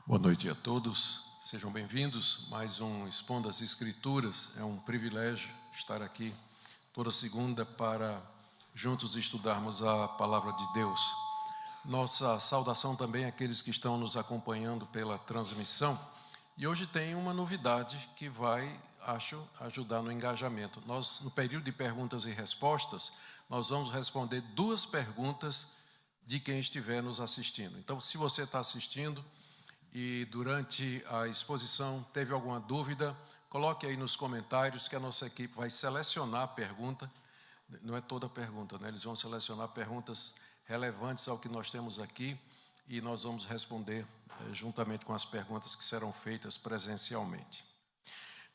Boa noite a todos, sejam bem-vindos. Mais um Expondo as Escrituras. É um privilégio estar aqui toda segunda para juntos estudarmos a Palavra de Deus. Nossa saudação também àqueles que estão nos acompanhando pela transmissão. E hoje tem uma novidade que vai, acho, ajudar no engajamento. Nós, no período de perguntas e respostas, nós vamos responder 2 perguntas de quem estiver nos assistindo. Então, se você está assistindo e durante a exposição teve alguma dúvida, coloque aí nos comentários que a nossa equipe vai selecionar a pergunta. Não é toda a pergunta, né? Eles vão selecionar perguntas relevantes ao que nós temos aqui e nós vamos responder juntamente com as perguntas que serão feitas presencialmente.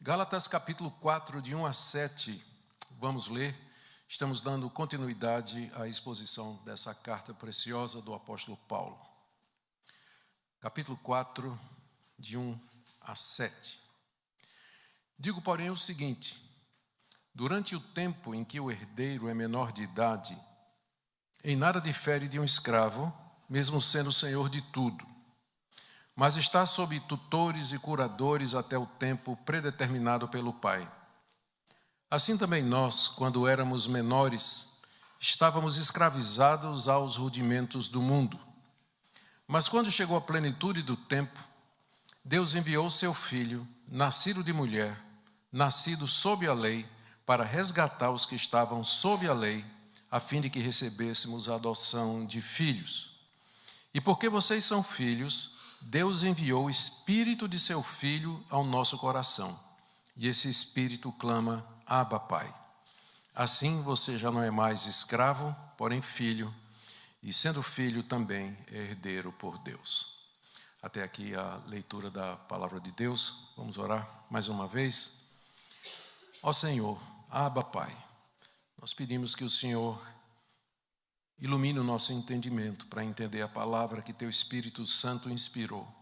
Gálatas capítulo 4, de 1 a 7, vamos ler. Estamos dando continuidade à exposição dessa carta preciosa do apóstolo Paulo. Capítulo 4, de 1 a 7. Digo, porém, o seguinte: durante o tempo em que o herdeiro é menor de idade, em nada difere de um escravo, mesmo sendo senhor de tudo, mas está sob tutores e curadores até o tempo predeterminado pelo Pai. Assim também nós, quando éramos menores, estávamos escravizados aos rudimentos do mundo. Mas quando chegou a plenitude do tempo, Deus enviou seu Filho, nascido de mulher, nascido sob a lei, para resgatar os que estavam sob a lei, a fim de que recebêssemos a adoção de filhos. E porque vocês são filhos, Deus enviou o Espírito de seu Filho ao nosso coração. E esse Espírito clama: Abba, Pai. Assim você já não é mais escravo, porém filho, e sendo filho também é herdeiro por Deus. Até aqui a leitura da palavra de Deus. Vamos orar mais uma vez. Ó Senhor, Abba, Pai, nós pedimos que o Senhor ilumine o nosso entendimento para entender a palavra que Teu Espírito Santo inspirou.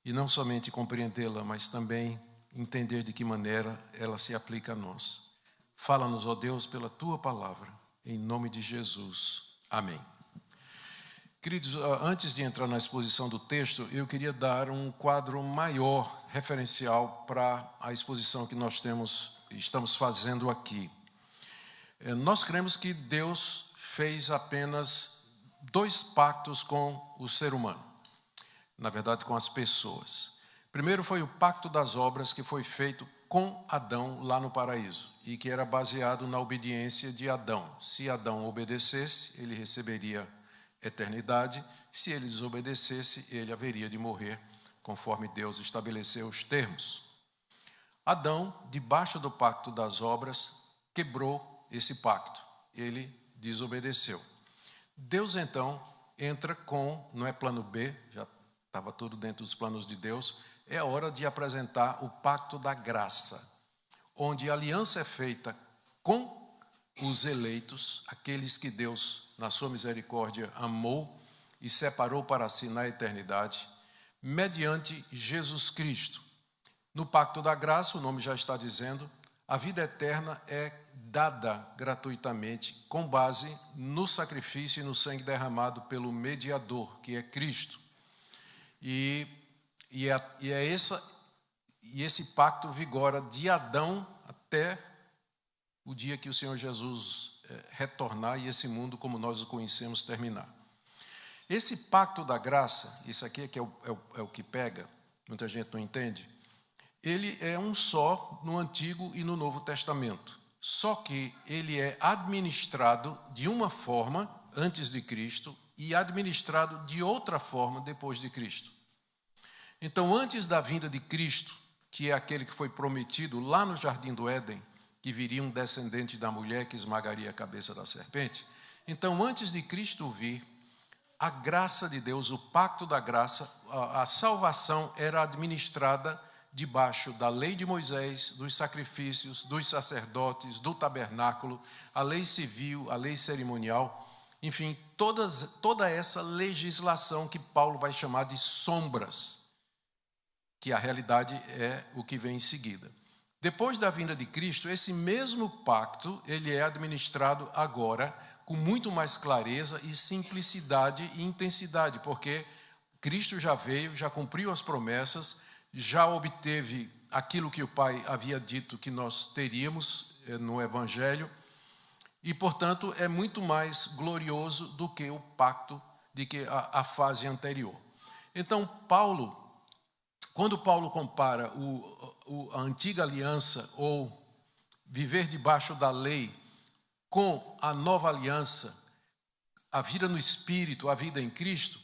E não somente compreendê-la, mas também entender de que maneira ela se aplica a nós. Fala-nos, ó Deus, pela Tua palavra. Em nome de Jesus. Amém. Queridos, antes de entrar na exposição do texto, eu queria dar um quadro maior, referencial para a exposição que nós estamos fazendo aqui. Nós cremos que Deus fez apenas 2 pactos com o ser humano, na verdade com as pessoas. Primeiro foi o pacto das obras, que foi feito com Adão lá no paraíso, e que era baseado na obediência de Adão. Se Adão obedecesse, ele receberia eternidade. Se ele desobedecesse, ele haveria de morrer, conforme Deus estabeleceu os termos. Adão, debaixo do pacto das obras, quebrou esse pacto. Ele desobedeceu. Deus, então, entra com, não é plano B, já estava tudo dentro dos planos de Deus, é a hora de apresentar o pacto da graça, onde a aliança é feita com os eleitos, aqueles que Deus, na sua misericórdia, amou e separou para si na eternidade, mediante Jesus Cristo. No pacto da graça, o nome já está dizendo, a vida eterna é dada gratuitamente, com base no sacrifício e no sangue derramado pelo mediador, que é Cristo. E esse pacto vigora de Adão até o dia que o Senhor Jesus retornar e esse mundo, como nós o conhecemos, terminar. Esse pacto da graça, isso aqui que é o que pega, muita gente não entende, ele é um só no Antigo e no Novo Testamento. Só que ele é administrado de uma forma antes de Cristo e administrado de outra forma depois de Cristo. Então, antes da vinda de Cristo, que é aquele que foi prometido lá no Jardim do Éden, que viria um descendente da mulher que esmagaria a cabeça da serpente. Então, antes de Cristo vir, a graça de Deus, o pacto da graça, a salvação era administrada debaixo da lei de Moisés, dos sacrifícios, dos sacerdotes, do tabernáculo, a lei civil, a lei cerimonial, enfim, toda essa legislação que Paulo vai chamar de sombras, que a realidade é o que vem em seguida. Depois da vinda de Cristo, esse mesmo pacto, ele é administrado agora com muito mais clareza e simplicidade e intensidade, porque Cristo já veio, já cumpriu as promessas, já obteve aquilo que o Pai havia dito que nós teríamos no Evangelho, e, portanto, é muito mais glorioso do que o pacto, de que a fase anterior. Então, quando Paulo compara a antiga aliança, ou viver debaixo da lei, com a nova aliança, a vida no Espírito, a vida em Cristo,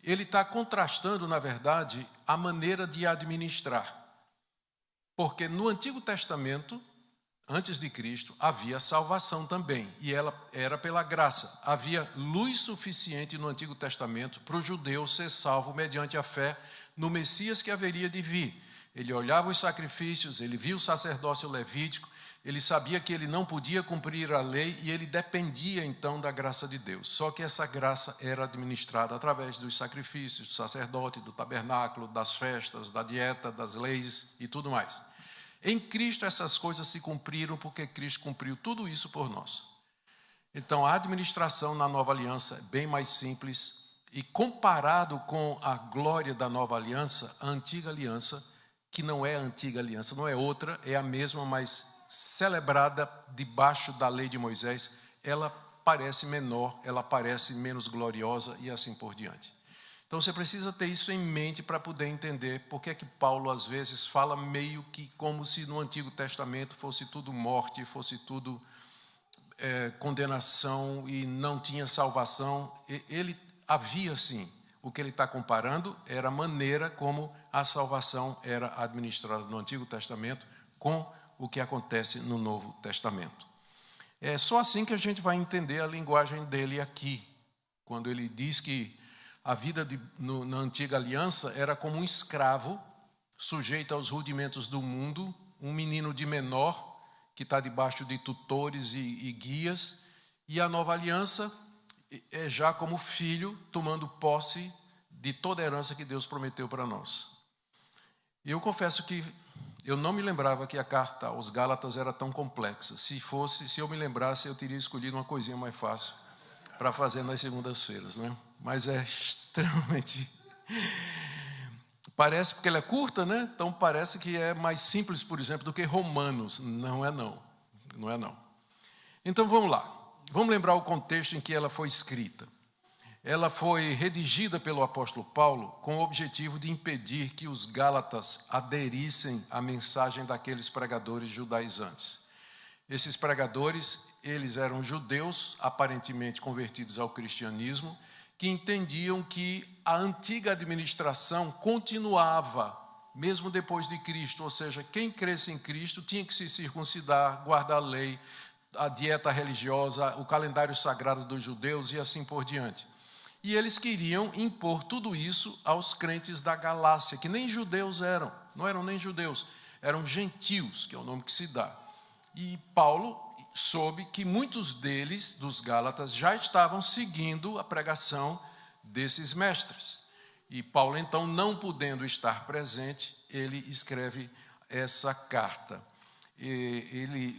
ele está contrastando, na verdade, a maneira de administrar. Porque no Antigo Testamento, antes de Cristo, havia salvação também, e ela era pela graça. Havia luz suficiente no Antigo Testamento para o judeu ser salvo mediante a fé no Messias que haveria de vir. Ele olhava os sacrifícios, ele via o sacerdócio levítico, ele sabia que ele não podia cumprir a lei e ele dependia então da graça de Deus. Só que essa graça era administrada através dos sacrifícios, do sacerdote, do tabernáculo, das festas, da dieta, das leis e tudo mais. Em Cristo essas coisas se cumpriram porque Cristo cumpriu tudo isso por nós. Então a administração na nova aliança é bem mais simples e comparado com a glória da nova aliança, a antiga aliança, que não é a antiga aliança, não é outra, é a mesma, mas celebrada debaixo da lei de Moisés, ela parece menor, ela parece menos gloriosa e assim por diante. Então você precisa ter isso em mente para poder entender por que é que Paulo às vezes fala meio que como se no Antigo Testamento fosse tudo morte, fosse tudo condenação e não tinha salvação. Ele havia sim. O que ele está comparando era a maneira como a salvação era administrada no Antigo Testamento com o que acontece no Novo Testamento. É só assim que a gente vai entender a linguagem dele aqui, quando ele diz que a vida na antiga aliança era como um escravo sujeito aos rudimentos do mundo, um menino de menor que está debaixo de tutores e guias, e a nova aliança é já como filho tomando posse de toda a herança que Deus prometeu para nós. Eu confesso que eu não me lembrava que a carta aos Gálatas era tão complexa. Se eu me lembrasse, eu teria escolhido uma coisinha mais fácil para fazer nas segundas-feiras, né? Mas é extremamente... Parece, porque ela é curta, né? Então parece que é mais simples, por exemplo, do que Romanos. Não é não. Não é não. Então vamos lá. Vamos lembrar o contexto em que ela foi escrita. Ela foi redigida pelo apóstolo Paulo com o objetivo de impedir que os gálatas aderissem à mensagem daqueles pregadores judaizantes. Esses pregadores, eles eram judeus, aparentemente convertidos ao cristianismo, que entendiam que a antiga administração continuava, mesmo depois de Cristo, ou seja, quem cresce em Cristo tinha que se circuncidar, guardar a lei, a dieta religiosa, o calendário sagrado dos judeus e assim por diante. E eles queriam impor tudo isso aos crentes da Galácia, que nem judeus eram, não eram nem judeus, eram gentios, que é o nome que se dá. E Paulo soube que muitos deles, dos Gálatas, já estavam seguindo a pregação desses mestres. E Paulo, então, não podendo estar presente, ele escreve essa carta.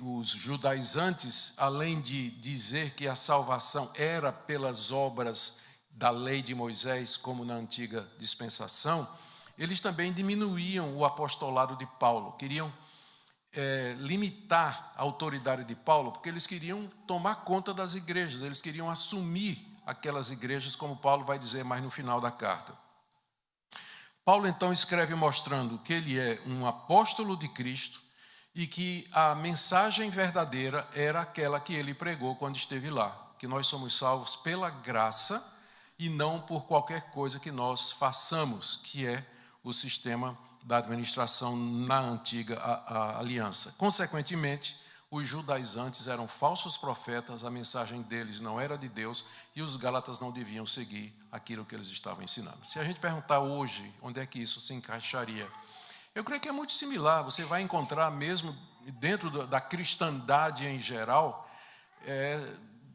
Os judaizantes, além de dizer que a salvação era pelas obras da lei de Moisés, como na antiga dispensação, eles também diminuíam o apostolado de Paulo, queriam limitar a autoridade de Paulo, porque eles queriam tomar conta das igrejas, eles queriam assumir aquelas igrejas, como Paulo vai dizer mais no final da carta. Paulo então escreve mostrando que ele é um apóstolo de Cristo e que a mensagem verdadeira era aquela que ele pregou quando esteve lá, que nós somos salvos pela graça e não por qualquer coisa que nós façamos, que é o sistema da administração na antiga aliança. Consequentemente, os judaizantes eram falsos profetas, a mensagem deles não era de Deus e os gálatas não deviam seguir aquilo que eles estavam ensinando. Se a gente perguntar hoje onde é que isso se encaixaria, eu creio que é muito similar. Você vai encontrar mesmo dentro da cristandade em geral,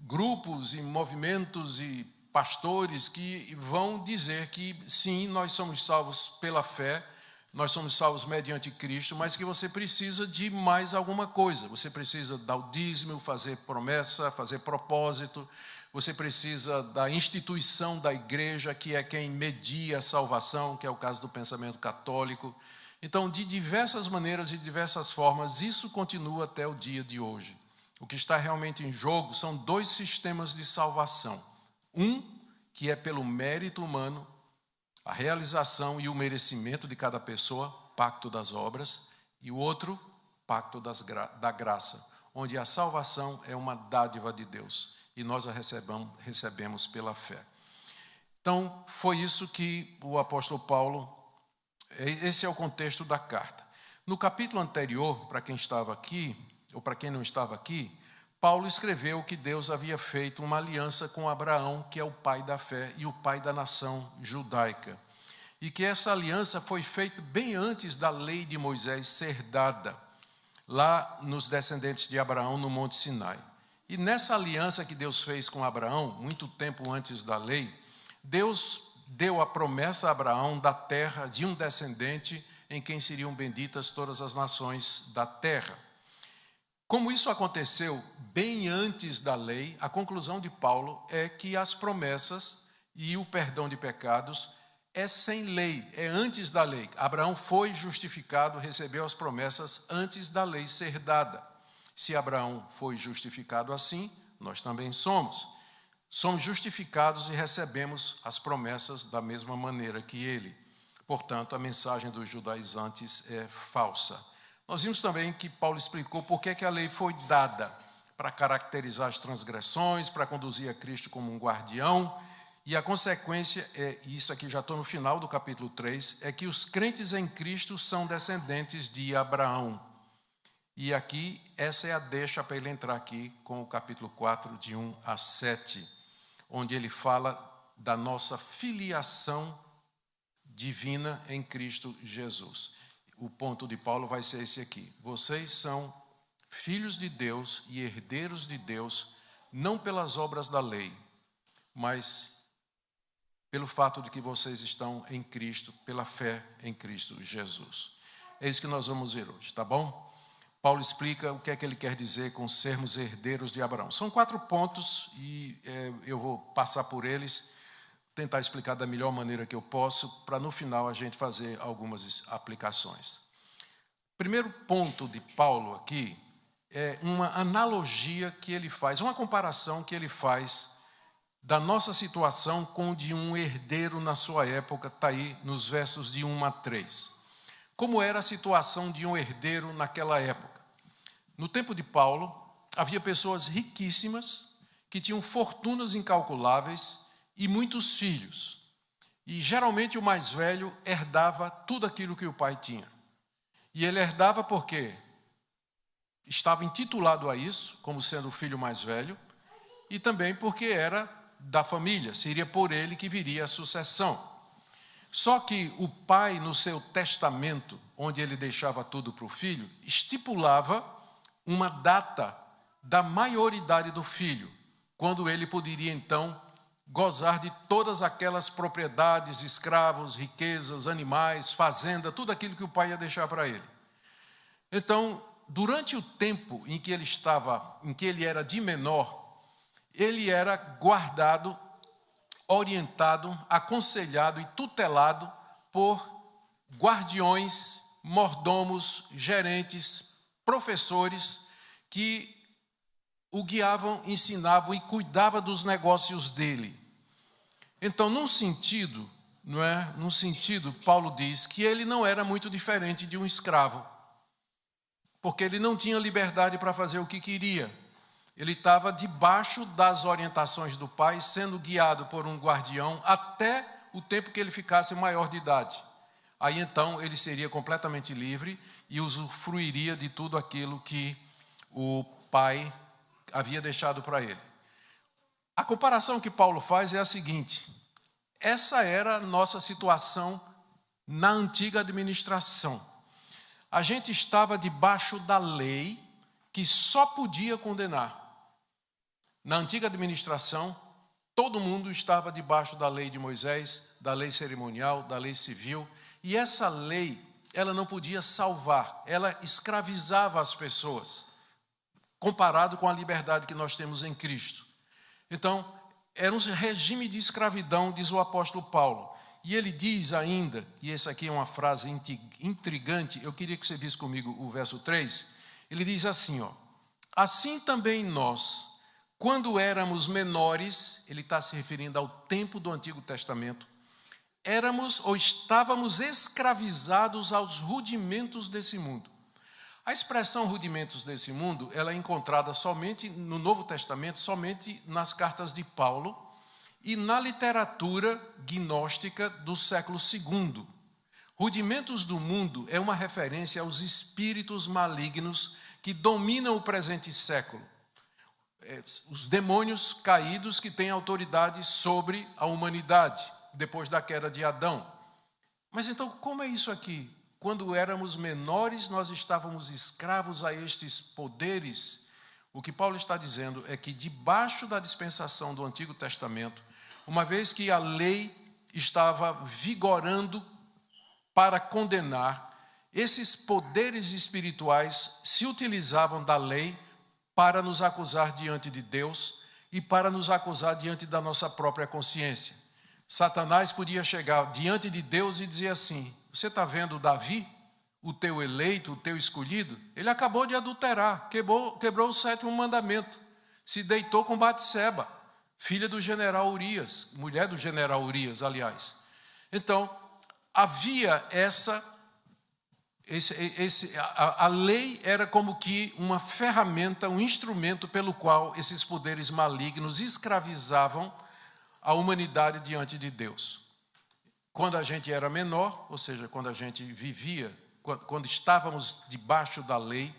grupos e movimentos e pastores que vão dizer que sim, nós somos salvos pela fé, nós somos salvos mediante Cristo, mas que você precisa de mais alguma coisa. Você precisa dar o dízimo, fazer promessa, fazer propósito, você precisa da instituição da igreja, que é quem media a salvação, que é o caso do pensamento católico. Então, de diversas maneiras e diversas formas, isso continua até o dia de hoje. O que está realmente em jogo são dois sistemas de salvação. Um, que é pelo mérito humano, a realização e o merecimento de cada pessoa, pacto das obras, e o outro, pacto da graça, onde a salvação é uma dádiva de Deus e nós a recebemos pela fé. Então, foi isso que o apóstolo Paulo, esse é o contexto da carta. No capítulo anterior, para quem estava aqui, ou para quem não estava aqui, Paulo escreveu que Deus havia feito uma aliança com Abraão, que é o pai da fé e o pai da nação judaica. E que essa aliança foi feita bem antes da lei de Moisés ser dada, lá nos descendentes de Abraão, no Monte Sinai. E nessa aliança que Deus fez com Abraão, muito tempo antes da lei, Deus deu a promessa a Abraão da terra de um descendente em quem seriam benditas todas as nações da terra. Como isso aconteceu bem antes da lei, a conclusão de Paulo é que as promessas e o perdão de pecados é sem lei, é antes da lei. Abraão foi justificado, recebeu as promessas antes da lei ser dada. Se Abraão foi justificado assim, nós também somos. Somos justificados e recebemos as promessas da mesma maneira que ele. Portanto, a mensagem dos judaizantes é falsa. Nós vimos também que Paulo explicou por que a lei foi dada, para caracterizar as transgressões, para conduzir a Cristo como um guardião. E a consequência, e isso aqui já estou no final do capítulo 3, é que os crentes em Cristo são descendentes de Abraão. E aqui, essa é a deixa para ele entrar aqui com o capítulo 4, de 1 a 7, onde ele fala da nossa filiação divina em Cristo Jesus. O ponto de Paulo vai ser esse aqui. Vocês são filhos de Deus e herdeiros de Deus, não pelas obras da lei, mas pelo fato de que vocês estão em Cristo, pela fé em Cristo Jesus. É isso que nós vamos ver hoje, tá bom? Paulo explica o que é que ele quer dizer com sermos herdeiros de Abraão. São 4 pontos e eu vou passar por eles, tentar explicar da melhor maneira que eu posso, para no final a gente fazer algumas aplicações. Primeiro ponto de Paulo aqui é uma analogia que ele faz, uma comparação que ele faz da nossa situação com o de um herdeiro na sua época, está aí nos versos de 1 a 3. Como era a situação de um herdeiro naquela época? No tempo de Paulo, havia pessoas riquíssimas que tinham fortunas incalculáveis e muitos filhos. E geralmente o mais velho herdava tudo aquilo que o pai tinha. E ele herdava porque estava intitulado a isso, como sendo o filho mais velho, e também porque era da família, seria por ele que viria a sucessão. Só que o pai, no seu testamento, onde ele deixava tudo para o filho, estipulava uma data da maioridade do filho, quando ele poderia, então, gozar de todas aquelas propriedades, escravos, riquezas, animais, fazenda, tudo aquilo que o pai ia deixar para ele. Então, durante o tempo em que ele era de menor, ele era guardado, orientado, aconselhado e tutelado por guardiões, mordomos, gerentes, professores que o guiavam, ensinavam e cuidavam dos negócios dele. Então, num sentido, Paulo diz que ele não era muito diferente de um escravo, porque ele não tinha liberdade para fazer o que queria. Ele estava debaixo das orientações do pai, sendo guiado por um guardião até o tempo que ele ficasse maior de idade. Aí então ele seria completamente livre e usufruiria de tudo aquilo que o pai havia deixado para ele. A comparação que Paulo faz é a seguinte: essa era a nossa situação na antiga administração. A gente estava debaixo da lei que só podia condenar. Na antiga administração, todo mundo estava debaixo da lei de Moisés, da lei cerimonial, da lei civil, e essa lei, ela não podia salvar, ela escravizava as pessoas, comparado com a liberdade que nós temos em Cristo. Então, era um regime de escravidão, diz o apóstolo Paulo. E ele diz ainda, e essa aqui é uma frase intrigante, eu queria que você visse comigo o verso 3, ele diz assim, assim também nós, quando éramos menores, ele está se referindo ao tempo do Antigo Testamento, éramos ou estávamos escravizados aos rudimentos desse mundo. A expressão rudimentos desse mundo, ela é encontrada somente no Novo Testamento, somente nas cartas de Paulo e na literatura gnóstica do século II. Rudimentos do mundo é uma referência aos espíritos malignos que dominam o presente século. Os demônios caídos que têm autoridade sobre a humanidade, depois da queda de Adão. Mas então, como é isso aqui? Quando éramos menores, nós estávamos escravos a estes poderes. O que Paulo está dizendo é que, debaixo da dispensação do Antigo Testamento, uma vez que a lei estava vigorando para condenar, esses poderes espirituais se utilizavam da lei para nos acusar diante de Deus e para nos acusar diante da nossa própria consciência. Satanás podia chegar diante de Deus e dizer assim: você está vendo Davi, o teu eleito, o teu escolhido? Ele acabou de adulterar, quebrou o 7º mandamento, se deitou com Batseba, filha do general Urias, mulher do general Urias, aliás. Então, havia a lei era como que uma ferramenta, um instrumento pelo qual esses poderes malignos escravizavam a humanidade diante de Deus. Quando a gente era menor, ou seja, quando a gente vivia, quando estávamos debaixo da lei,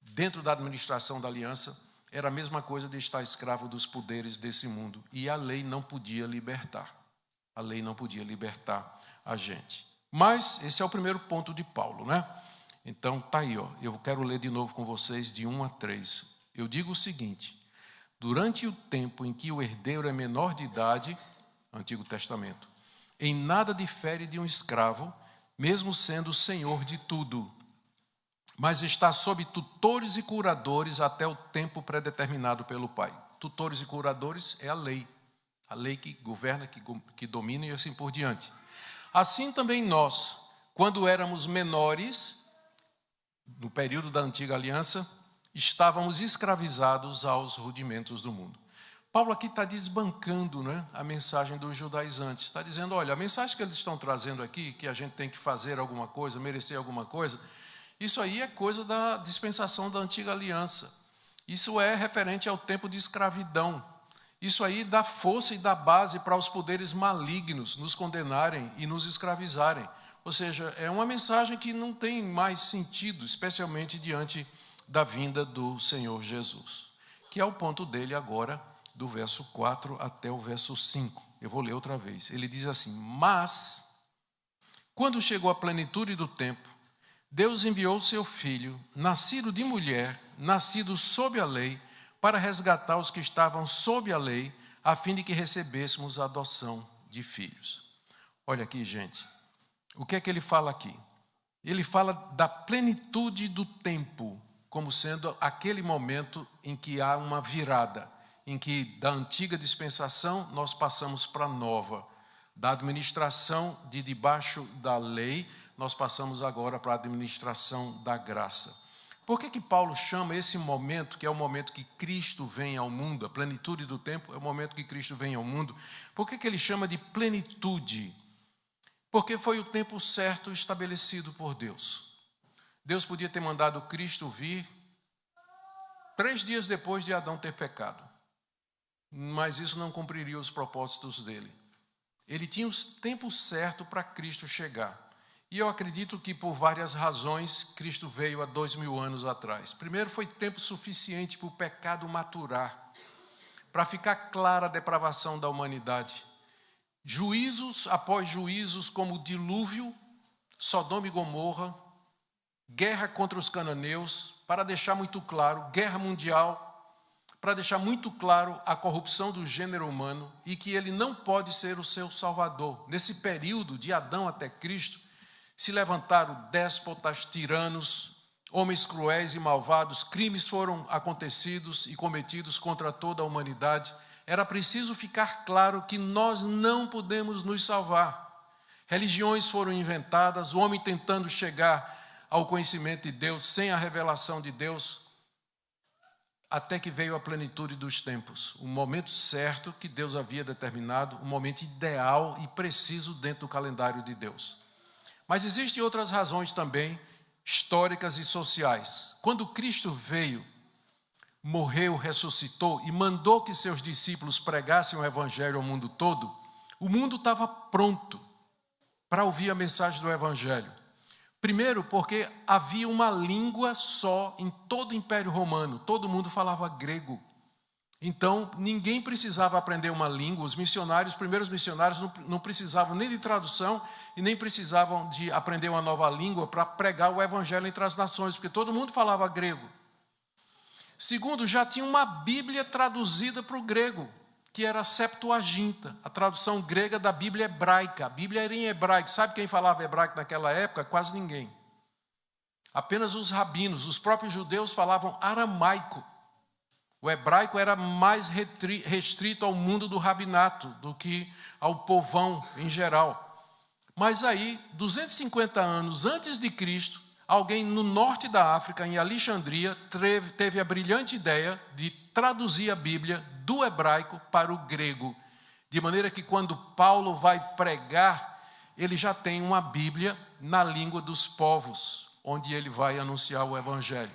dentro da administração da aliança, era a mesma coisa de estar escravo dos poderes desse mundo. E a lei não podia libertar. A lei não podia libertar a gente. Mas esse é o primeiro ponto de Paulo, né? Então, tá aí, eu quero ler de novo com vocês de 1 a 3. Eu digo o seguinte: durante o tempo em que o herdeiro é menor de idade, Antigo Testamento, em nada difere de um escravo, mesmo sendo senhor de tudo, mas está sob tutores e curadores até o tempo predeterminado pelo Pai. Tutores e curadores é a lei que governa, que domina e assim por diante. Assim também nós, quando éramos menores, no período da antiga aliança, estávamos escravizados aos rudimentos do mundo. Paulo aqui está desbancando, né, a mensagem dos judaizantes. Está dizendo, olha, a mensagem que eles estão trazendo aqui, que a gente tem que fazer alguma coisa, merecer alguma coisa, isso aí é coisa da dispensação da antiga aliança. Isso é referente ao tempo de escravidão. Isso aí dá força e dá base para os poderes malignos nos condenarem e nos escravizarem. Ou seja, é uma mensagem que não tem mais sentido, especialmente diante da vinda do Senhor Jesus, que é o ponto dele agora, do verso 4 até o verso 5. Eu vou ler outra vez. Ele diz assim: mas, quando chegou a plenitude do tempo, Deus enviou o seu Filho, nascido de mulher, nascido sob a lei, para resgatar os que estavam sob a lei, a fim de que recebêssemos a adoção de filhos. Olha aqui, gente. O que é que ele fala aqui? Ele fala da plenitude do tempo, como sendo aquele momento em que há uma virada, em que da antiga dispensação nós passamos para a nova. Da administração de debaixo da lei, nós passamos agora para a administração da graça. Por que Paulo chama esse momento, que é o momento que Cristo vem ao mundo, a plenitude do tempo é o momento que Cristo vem ao mundo, por que ele chama de plenitude? Porque foi o tempo certo estabelecido por Deus. Deus podia ter mandado Cristo vir 3 dias depois de Adão ter pecado, mas isso não cumpriria os propósitos dele. Ele tinha o tempo certo para Cristo chegar. E eu acredito que por várias razões Cristo veio há 2000 anos atrás. Primeiro, foi tempo suficiente para o pecado maturar, para ficar clara a depravação da humanidade. Juízos após juízos, como o dilúvio, Sodoma e Gomorra, guerra contra os cananeus, para deixar muito claro, guerra mundial, para deixar muito claro a corrupção do gênero humano e que ele não pode ser o seu salvador. Nesse período de Adão até Cristo, se levantaram déspotas, tiranos, homens cruéis e malvados, crimes foram acontecidos e cometidos contra toda a humanidade, era preciso ficar claro que nós não podemos nos salvar. Religiões foram inventadas, o homem tentando chegar ao conhecimento de Deus sem a revelação de Deus, até que veio a plenitude dos tempos, o momento certo que Deus havia determinado, o momento ideal e preciso dentro do calendário de Deus. Mas existem outras razões também, históricas e sociais. Quando Cristo veio, morreu, ressuscitou e mandou que seus discípulos pregassem o evangelho ao mundo todo, o mundo estava pronto para ouvir a mensagem do evangelho. Primeiro, porque havia uma língua só em todo o Império Romano, todo mundo falava grego. Então, ninguém precisava aprender uma língua, os primeiros missionários não precisavam nem de tradução e nem precisavam de aprender uma nova língua para pregar o evangelho entre as nações, porque todo mundo falava grego. Segundo, já tinha uma Bíblia traduzida para o grego, que era a Septuaginta, a tradução grega da Bíblia hebraica. A Bíblia era em hebraico. Sabe quem falava hebraico naquela época? Quase ninguém. Apenas os rabinos, os próprios judeus falavam aramaico. O hebraico era mais restrito ao mundo do rabinato do que ao povão em geral. Mas aí, 250 anos antes de Cristo, alguém no norte da África, em Alexandria, teve a brilhante ideia de traduzir a Bíblia do hebraico para o grego, de maneira que quando Paulo vai pregar, ele já tem uma Bíblia na língua dos povos, onde ele vai anunciar o evangelho.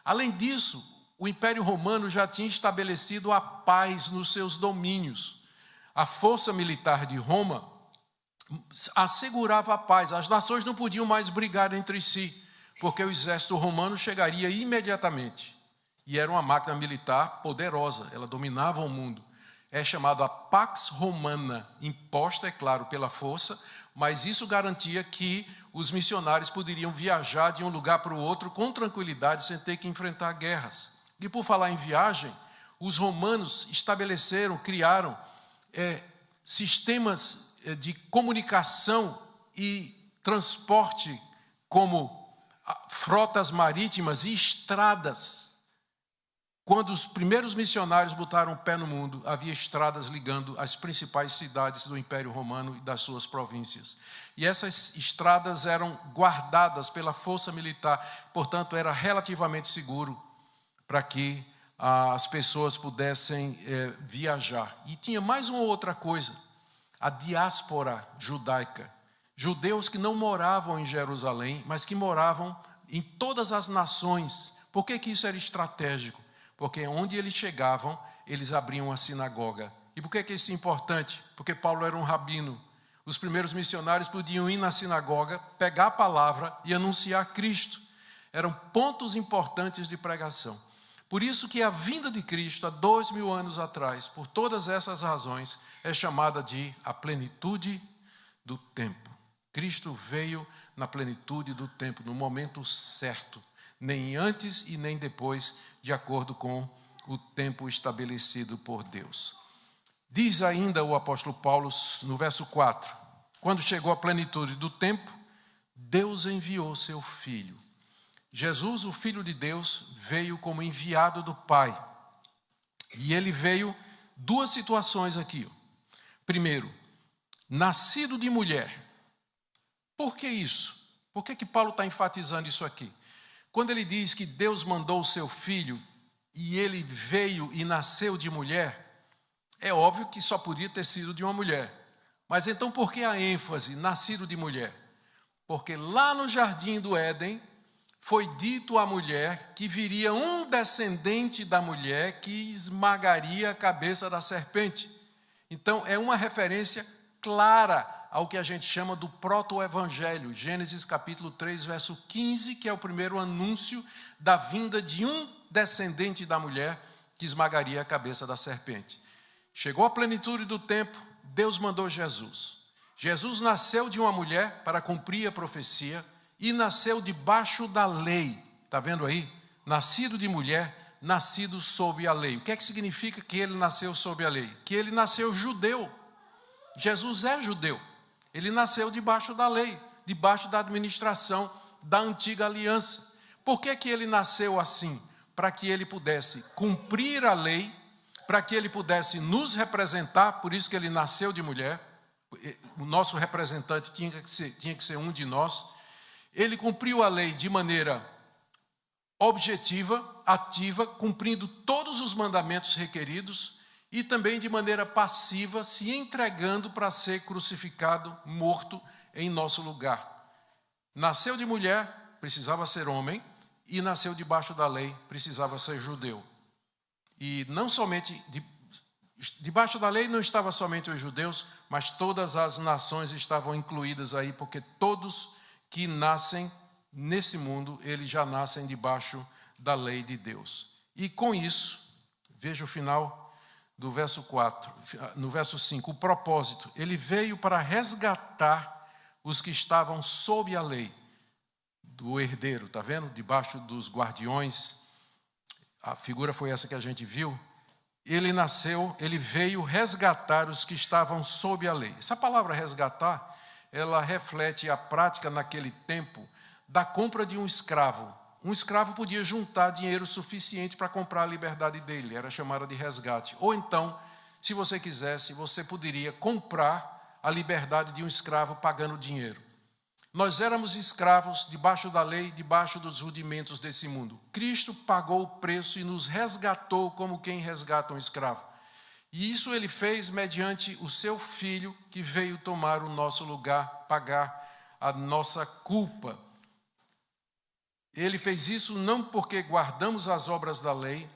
Além disso, o Império Romano já tinha estabelecido a paz nos seus domínios. A força militar de Roma assegurava a paz. As nações não podiam mais brigar entre si, porque o exército romano chegaria imediatamente. E era uma máquina militar poderosa, ela dominava o mundo. É chamado a Pax Romana, imposta, é claro, pela força, mas isso garantia que os missionários poderiam viajar de um lugar para o outro com tranquilidade, sem ter que enfrentar guerras. E por falar em viagem, os romanos criaram sistemas de comunicação e transporte, como frotas marítimas e estradas. Quando os primeiros missionários botaram o pé no mundo, havia estradas ligando as principais cidades do Império Romano e das suas províncias. E essas estradas eram guardadas pela força militar, portanto, era relativamente seguro para que as pessoas pudessem viajar. E tinha mais uma outra coisa, a diáspora judaica. Judeus que não moravam em Jerusalém, mas que moravam em todas as nações. Por que isso era estratégico? Porque onde eles chegavam, eles abriam uma sinagoga. E por que isso é importante? Porque Paulo era um rabino. Os primeiros missionários podiam ir na sinagoga, pegar a palavra e anunciar Cristo. Eram pontos importantes de pregação. Por isso que a vinda de Cristo, há 2000 anos atrás, por todas essas razões, é chamada de a plenitude do tempo. Cristo veio na plenitude do tempo, no momento certo, nem antes e nem depois, de acordo com o tempo estabelecido por Deus. Diz ainda o apóstolo Paulo no verso 4, quando chegou a plenitude do tempo, Deus enviou seu Filho. Jesus, o Filho de Deus, veio como enviado do Pai. E ele veio duas situações aqui. Primeiro, nascido de mulher. Por que isso? Por que Paulo está enfatizando isso aqui? Quando ele diz que Deus mandou o seu Filho e ele veio e nasceu de mulher, é óbvio que só podia ter sido de uma mulher. Mas então por que a ênfase, nascido de mulher? Porque lá no jardim do Éden, foi dito à mulher que viria um descendente da mulher que esmagaria a cabeça da serpente. Então é uma referência clara ao que a gente chama do proto-evangelho, Gênesis capítulo 3, verso 15, que é o primeiro anúncio da vinda de um descendente da mulher que esmagaria a cabeça da serpente. Chegou a plenitude do tempo, Deus mandou Jesus. Jesus nasceu de uma mulher para cumprir a profecia e nasceu debaixo da lei. Está vendo aí? Nascido de mulher, nascido sob a lei. O que é que significa que ele nasceu sob a lei? Que ele nasceu judeu. Jesus é judeu. Ele nasceu debaixo da lei, debaixo da administração da antiga aliança. Por que ele nasceu assim? Para que ele pudesse cumprir a lei, para que ele pudesse nos representar, por isso que ele nasceu de mulher, o nosso representante tinha que ser um de nós. Ele cumpriu a lei de maneira objetiva, ativa, cumprindo todos os mandamentos requeridos e também de maneira passiva, se entregando para ser crucificado, morto em nosso lugar. Nasceu de mulher, precisava ser homem, e nasceu debaixo da lei, precisava ser judeu. E não somente debaixo da lei não estava somente os judeus, mas todas as nações estavam incluídas aí, porque todos que nascem nesse mundo, eles já nascem debaixo da lei de Deus. E com isso, veja o final do verso 4, no verso 5, o propósito, ele veio para resgatar os que estavam sob a lei do herdeiro, está vendo? Debaixo dos guardiões, a figura foi essa que a gente viu. Ele veio resgatar os que estavam sob a lei. Essa palavra resgatar, ela reflete a prática naquele tempo da compra de um escravo. Um escravo podia juntar dinheiro suficiente para comprar a liberdade dele, era chamada de resgate. Ou então, se você quisesse, você poderia comprar a liberdade de um escravo pagando dinheiro. Nós éramos escravos debaixo da lei, debaixo dos rudimentos desse mundo. Cristo pagou o preço e nos resgatou como quem resgata um escravo. E isso ele fez mediante o seu Filho, que veio tomar o nosso lugar, pagar a nossa culpa. Ele fez isso não porque guardamos as obras da lei,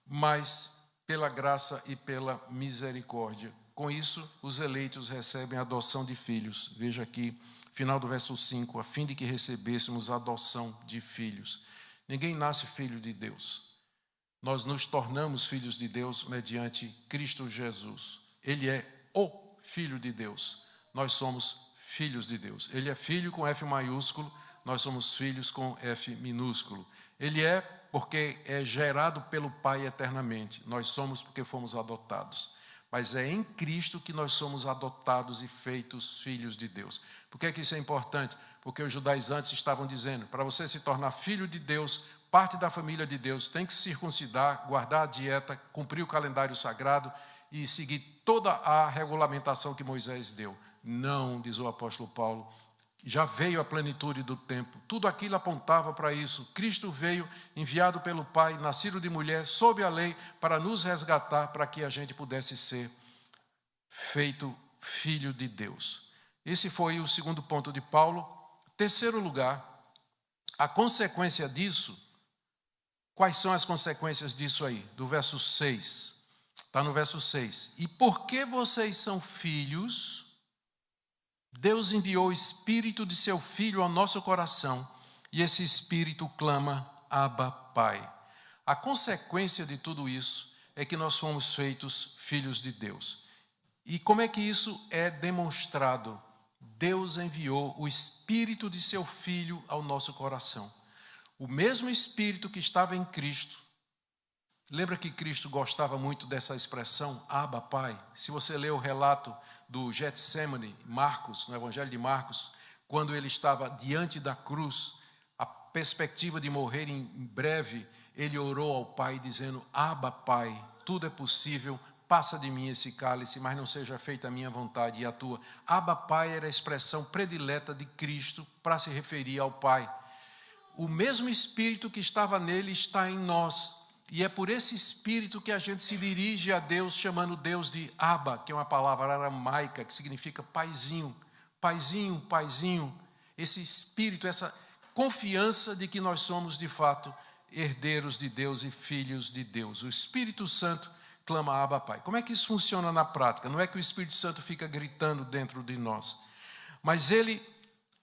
mas pela graça e pela misericórdia. Com isso, os eleitos recebem a adoção de filhos. Veja aqui, final do verso 5, a fim de que recebêssemos a adoção de filhos. Ninguém nasce filho de Deus. Nós nos tornamos filhos de Deus mediante Cristo Jesus. Ele é o Filho de Deus. Nós somos filhos de Deus. Ele é filho com F maiúsculo, nós somos filhos com F minúsculo. Ele é porque é gerado pelo Pai eternamente. Nós somos porque fomos adotados. Mas é em Cristo que nós somos adotados e feitos filhos de Deus. Por que isso é importante? Porque os judaizantes estavam dizendo, para você se tornar filho de Deus, parte da família de Deus, tem que se circuncidar, guardar a dieta, cumprir o calendário sagrado e seguir toda a regulamentação que Moisés deu. Não, diz o apóstolo Paulo, já veio a plenitude do tempo. Tudo aquilo apontava para isso. Cristo veio, enviado pelo Pai, nascido de mulher, sob a lei, para nos resgatar, para que a gente pudesse ser feito filho de Deus. Esse foi o segundo ponto de Paulo. Terceiro lugar, a consequência disso. Quais são as consequências disso aí? Do verso 6. Está no verso 6. E porque vocês são filhos, Deus enviou o Espírito de seu Filho ao nosso coração, e esse Espírito clama, Abba, Pai. A consequência de tudo isso é que nós fomos feitos filhos de Deus. E como é que isso é demonstrado? Deus enviou o Espírito de seu Filho ao nosso coração. O mesmo Espírito que estava em Cristo. Lembra que Cristo gostava muito dessa expressão, Abba, Pai? Se você ler o relato do Getsemane, Marcos, no Evangelho de Marcos, quando ele estava diante da cruz, a perspectiva de morrer em breve, ele orou ao Pai dizendo, Abba, Pai, tudo é possível, passa de mim esse cálice, mas não seja feita a minha vontade e a tua. Abba, Pai era a expressão predileta de Cristo para se referir ao Pai. O mesmo Espírito que estava nele está em nós. E é por esse Espírito que a gente se dirige a Deus, chamando Deus de Abba, que é uma palavra aramaica, que significa paizinho, paizinho, paizinho. Esse Espírito, essa confiança de que nós somos, de fato, herdeiros de Deus e filhos de Deus. O Espírito Santo clama Abba, Pai. Como é que isso funciona na prática? Não é que o Espírito Santo fica gritando dentro de nós, mas ele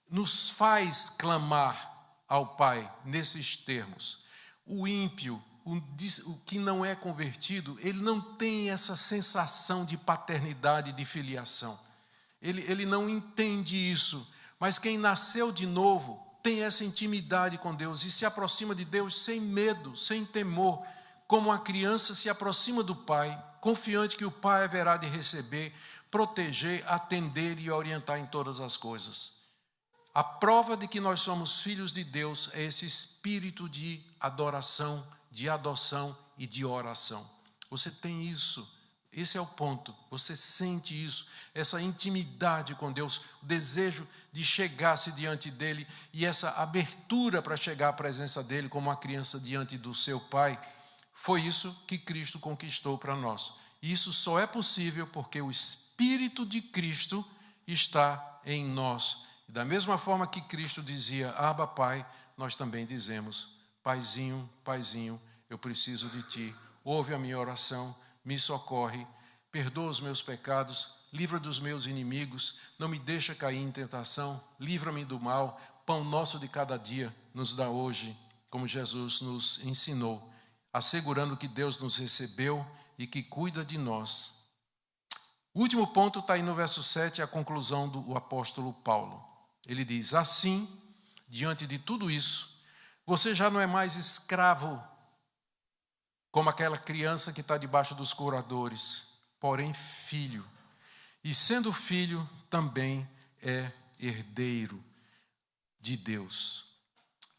nos faz clamar ao Pai nesses termos. O ímpio, o que não é convertido, ele não tem essa sensação de paternidade, de filiação. Ele não entende isso. Mas quem nasceu de novo tem essa intimidade com Deus e se aproxima de Deus sem medo, sem temor, como a criança se aproxima do Pai, confiante que o Pai haverá de receber, proteger, atender e orientar em todas as coisas. A prova de que nós somos filhos de Deus é esse espírito de adoração, de adoção e de oração. Você tem isso. Esse é o ponto. Você sente isso, essa intimidade com Deus, o desejo de chegar-se diante dele e essa abertura para chegar à presença dele como uma criança diante do seu Pai. Foi isso que Cristo conquistou para nós. E isso só é possível porque o Espírito de Cristo está em nós. E da mesma forma que Cristo dizia, Abba, Pai, nós também dizemos, Paizinho, Paizinho, eu preciso de Ti. Ouve a minha oração, me socorre, perdoa os meus pecados, livra dos meus inimigos, não me deixa cair em tentação, livra-me do mal, pão nosso de cada dia nos dá hoje, como Jesus nos ensinou, assegurando que Deus nos recebeu e que cuida de nós. O último ponto está aí no verso 7, a conclusão do apóstolo Paulo. Ele diz, assim, diante de tudo isso, você já não é mais escravo, como aquela criança que está debaixo dos curadores, porém filho. E sendo filho, também é herdeiro de Deus.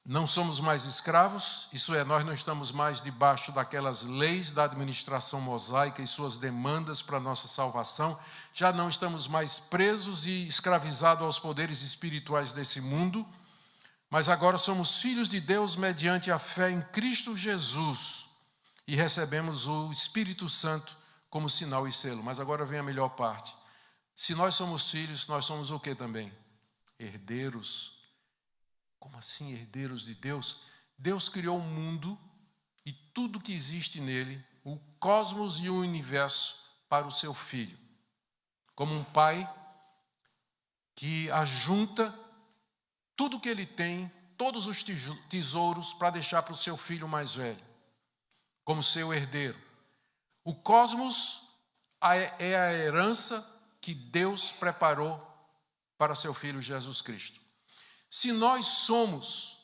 Não somos mais escravos, isso é, nós não estamos mais debaixo daquelas leis da administração mosaica e suas demandas para a nossa salvação. Já não estamos mais presos e escravizados aos poderes espirituais desse mundo, mas agora somos filhos de Deus mediante a fé em Cristo Jesus. E recebemos o Espírito Santo como sinal e selo. Mas agora vem a melhor parte. Se nós somos filhos, nós somos o que também? Herdeiros. Como assim, herdeiros de Deus? Deus criou o mundo e tudo que existe nele, o cosmos e o universo, para o seu filho. Como um pai que ajunta tudo que ele tem, todos os tesouros, para deixar para o seu filho mais velho, como seu herdeiro. O cosmos é a herança que Deus preparou para seu Filho Jesus Cristo. Se nós somos,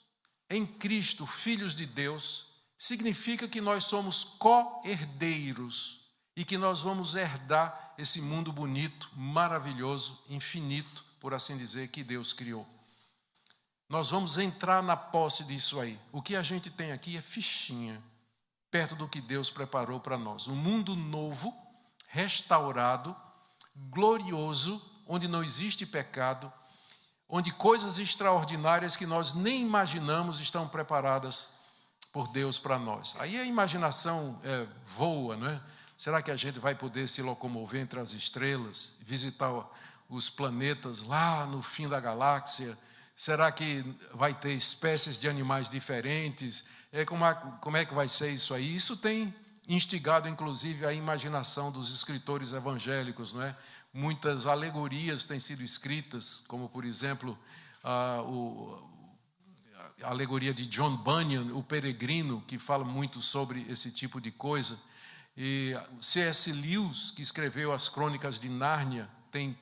em Cristo, filhos de Deus, significa que nós somos co-herdeiros e que nós vamos herdar esse mundo bonito, maravilhoso, infinito, por assim dizer, que Deus criou. Nós vamos entrar na posse disso aí. O que a gente tem aqui é fichinha, perto do que Deus preparou para nós. Um mundo novo, restaurado, glorioso, onde não existe pecado, onde coisas extraordinárias que nós nem imaginamos estão preparadas por Deus para nós. Aí a imaginação voa, não é? Será que a gente vai poder se locomover entre as estrelas, visitar os planetas lá no fim da galáxia? Será que vai ter espécies de animais diferentes? Como é que vai ser isso aí? Isso tem instigado, inclusive, a imaginação dos escritores evangélicos, não é? Muitas alegorias têm sido escritas, como, por exemplo, a alegoria de John Bunyan, o Peregrino, que fala muito sobre esse tipo de coisa. E C.S. Lewis, que escreveu as Crônicas de Nárnia, tem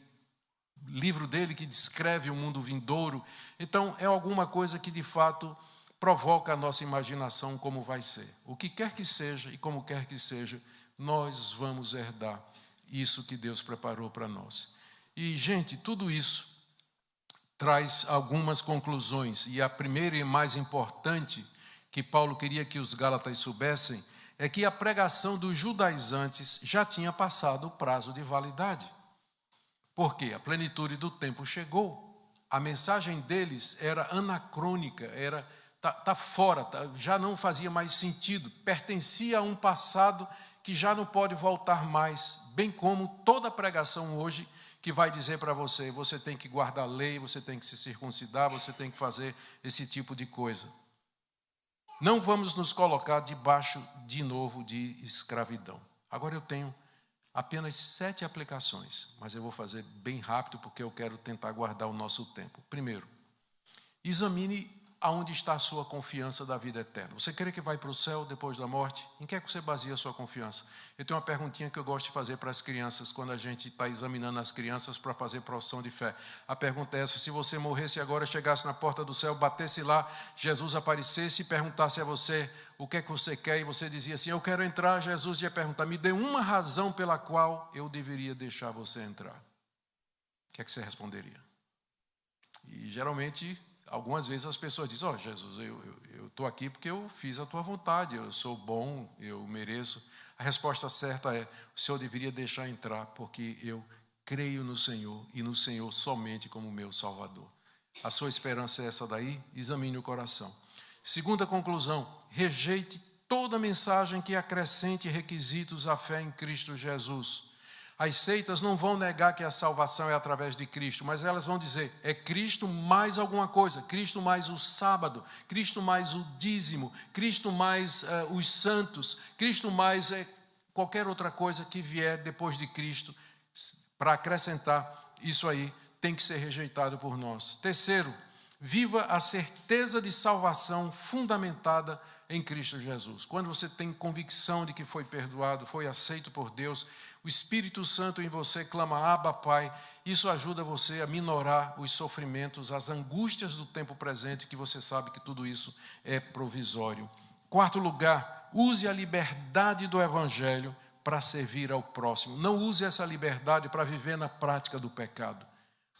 livro dele que descreve o mundo vindouro. Então, é alguma coisa que, de fato, provoca a nossa imaginação como vai ser. O que quer que seja e como quer que seja, nós vamos herdar isso que Deus preparou para nós. E, gente, tudo isso traz algumas conclusões. E a primeira e mais importante que Paulo queria que os gálatas soubessem é que a pregação dos judaizantes já tinha passado o prazo de validade. Porque a plenitude do tempo chegou. A mensagem deles era anacrônica, está fora, já não fazia mais sentido, pertencia a um passado que já não pode voltar mais, bem como toda pregação hoje que vai dizer para você, você tem que guardar a lei, você tem que se circuncidar, você tem que fazer esse tipo de coisa. Não vamos nos colocar debaixo de novo de escravidão. Agora eu tenho apenas 7 aplicações, mas eu vou fazer bem rápido porque eu quero tentar guardar o nosso tempo. Primeiro, examine aonde está a sua confiança da vida eterna. Você crê que vai para o céu depois da morte? Em que é que você baseia a sua confiança? Eu tenho uma perguntinha que eu gosto de fazer para as crianças, quando a gente está examinando as crianças para fazer profissão de fé. A pergunta é essa: se você morresse agora, chegasse na porta do céu, batesse lá, Jesus aparecesse e perguntasse a você o que é que você quer, e você dizia assim, eu quero entrar, Jesus ia perguntar, me dê uma razão pela qual eu deveria deixar você entrar. O que é que você responderia? E geralmente, algumas vezes as pessoas dizem, Jesus, eu estou aqui porque eu fiz a tua vontade, eu sou bom, eu mereço. A resposta certa é: o Senhor deveria deixar entrar, porque eu creio no Senhor e no Senhor somente como meu Salvador. A sua esperança é essa daí? Examine o coração. Segunda conclusão: rejeite toda mensagem que acrescente requisitos à fé em Cristo Jesus. As seitas não vão negar que a salvação é através de Cristo, mas elas vão dizer: é Cristo mais alguma coisa, Cristo mais o sábado, Cristo mais o dízimo, Cristo mais os santos, Cristo mais qualquer outra coisa que vier depois de Cristo. Para acrescentar isso aí, tem que ser rejeitado por nós. Terceiro, viva a certeza de salvação fundamentada em Cristo Jesus. Quando você tem convicção de que foi perdoado, foi aceito por Deus, o Espírito Santo em você clama: Abba, Pai. Isso ajuda você a minorar os sofrimentos, as angústias do tempo presente, que você sabe que tudo isso é provisório. Quarto lugar, use a liberdade do Evangelho para servir ao próximo. Não use essa liberdade para viver na prática do pecado,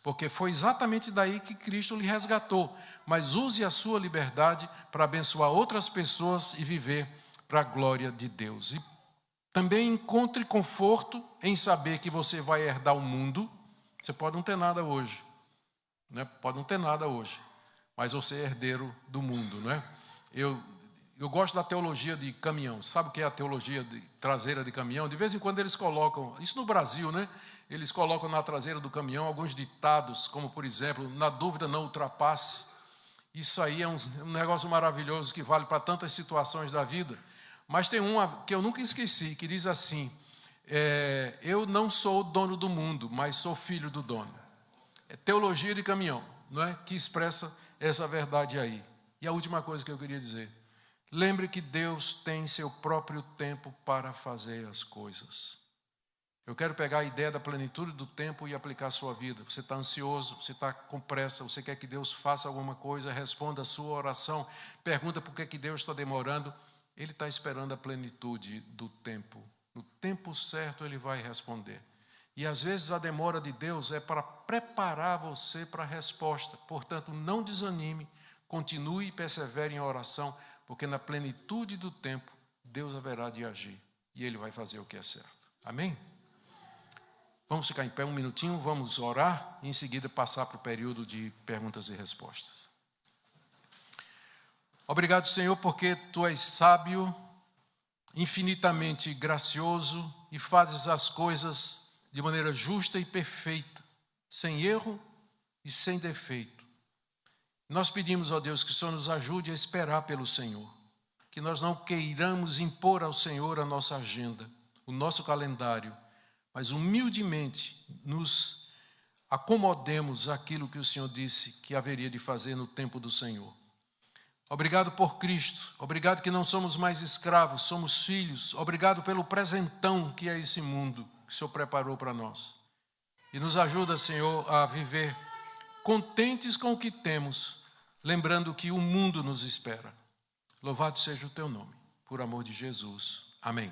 porque foi exatamente daí que Cristo lhe resgatou. Mas use a sua liberdade para abençoar outras pessoas e viver para a glória de Deus. E também encontre conforto em saber que você vai herdar o mundo. Você pode não ter nada hoje, né? Pode não ter nada hoje, mas você é herdeiro do mundo, né? Eu gosto da teologia de caminhão. Sabe o que é a teologia traseira de caminhão? De vez em quando eles colocam, isso no Brasil, né? Eles colocam na traseira do caminhão alguns ditados, como por exemplo: na dúvida não ultrapasse. Isso aí é um negócio maravilhoso que vale para tantas situações da vida. Mas tem uma que eu nunca esqueci, que diz assim: eu não sou o dono do mundo, mas sou filho do dono. É teologia de caminhão, não é? Que expressa essa verdade aí. E a última coisa que eu queria dizer: lembre que Deus tem seu próprio tempo para fazer as coisas. Eu quero pegar a ideia da plenitude do tempo e aplicar à sua vida. Você está ansioso, você está com pressa, você quer que Deus faça alguma coisa, responda a sua oração, pergunta por que Deus está demorando. Ele está esperando a plenitude do tempo. No tempo certo Ele vai responder. E às vezes a demora de Deus é para preparar você para a resposta. Portanto, não desanime, continue e persevere em oração, porque na plenitude do tempo Deus haverá de agir e Ele vai fazer o que é certo. Amém? Vamos ficar em pé um minutinho, vamos orar e em seguida passar para o período de perguntas e respostas. Obrigado, Senhor, porque Tu és sábio, infinitamente gracioso e fazes as coisas de maneira justa e perfeita, sem erro e sem defeito. Nós pedimos, ó Deus, que o Senhor nos ajude a esperar pelo Senhor, que nós não queiramos impor ao Senhor a nossa agenda, o nosso calendário, mas humildemente nos acomodemos àquilo que o Senhor disse que haveria de fazer no tempo do Senhor. Obrigado por Cristo, obrigado que não somos mais escravos, somos filhos, obrigado pelo presentão que é esse mundo que o Senhor preparou para nós. E nos ajuda, Senhor, a viver contentes com o que temos, lembrando que o mundo nos espera. Louvado seja o Teu nome, por amor de Jesus. Amém.